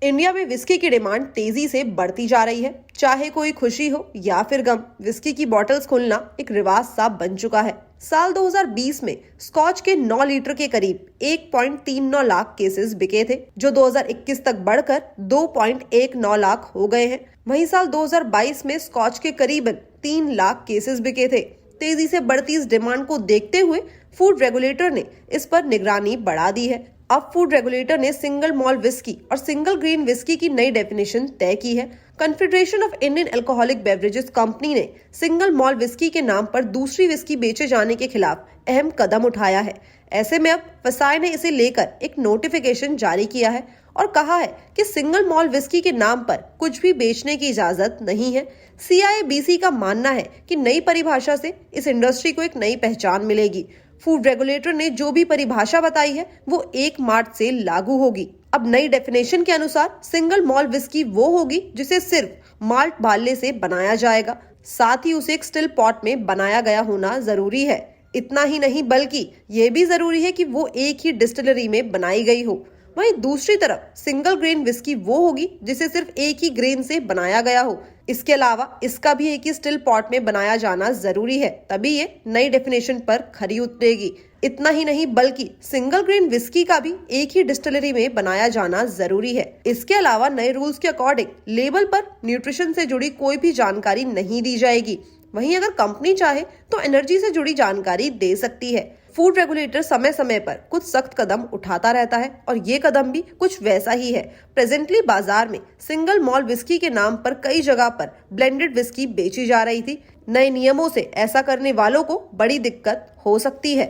India में whisky की demand तेजी से बढ़ती जा रही है। चाहे कोई खुशी हो या फिर गम, विस्की की बॉटल्स खोलना एक रिवाज सा बन चुका है। साल 2020 में स्कॉच के 9 लीटर के करीब 1.39 लाख केसेस बिके थे, जो 2021 तक बढ़कर 2.19 लाख हो गए हैं। वहीं साल 2022 में स्कॉच के करीबन 3 लाख केसेस बिके थे। तेजी से बढ़ती इस डिमांड को देखते हुए फूड रेगुलेटर ने इस पर निगरानी बढ़ा दी है। अब फूड रेगुलेटर ने सिंगल मॉल विस्की और सिंगल ग्रेन विस्की की नई डेफिनेशन तय की है। Confederation of Indian alcoholic beverages company ने सिंगल मॉल विस्की के नाम पर दूसरी विस्की बेचे जाने के खिलाफ अहम कदम उठाया है। ऐसे में अब फसाई ने इसे लेकर एक नोटिफिकेशन जारी किया है और कहा है कि सिंगल मॉल विस्की के नाम पर कुछ भी बेचने की इजाजत नहीं है। CIABC का मानना है कि नई परिभाषा से इस इंडस्ट्री को एक नई पहचान मिलेगी। फूड रेगुलेटर ने जो भी परिभाषा बताई है वो 1 मार्च से लागू होगी। अब नई डेफिनेशन के अनुसार सिंगल मॉल विस्की वो होगी जिसे सिर्फ माल्ट बार्ले से बनाया जाएगा, साथ ही उसे एक स्टिल पॉट में बनाया गया होना जरूरी है। इतना ही नहीं बल्कि ये भी जरूरी है कि वो एक ही डिस्टिलरी में बनाई गई हो। वहीं दूसरी तरफ सिंगल ग्रेन विस्की वो होगी जिसे सिर्फ एक ही ग्रेन से बनाया गया हो। इसके अलावा इसका भी एक ही स्टिल पॉट में बनाया जाना जरूरी है, तभी ये नई डेफिनेशन पर खरी उतरेगी। इतना ही नहीं बल्कि सिंगल ग्रेन विस्की का भी एक ही डिस्टिलरी में बनाया जाना जरूरी है। इसके अलावा नए रूल्स के अकॉर्डिंग लेबल पर न्यूट्रिशन से जुड़ी कोई भी जानकारी नहीं दी जाएगी। वहीं अगर कंपनी चाहे तो एनर्जी से जुड़ी जानकारी दे सकती है। फूड रेगुलेटर समय समय पर कुछ सख्त कदम उठाता रहता है और ये कदम भी कुछ वैसा ही है। प्रेजेंटली बाजार में सिंगल मॉल विस्की के नाम पर कई जगह पर ब्लेंडेड विस्की बेची जा रही थी। नए नियमों से ऐसा करने वालों को बड़ी दिक्कत हो सकती है।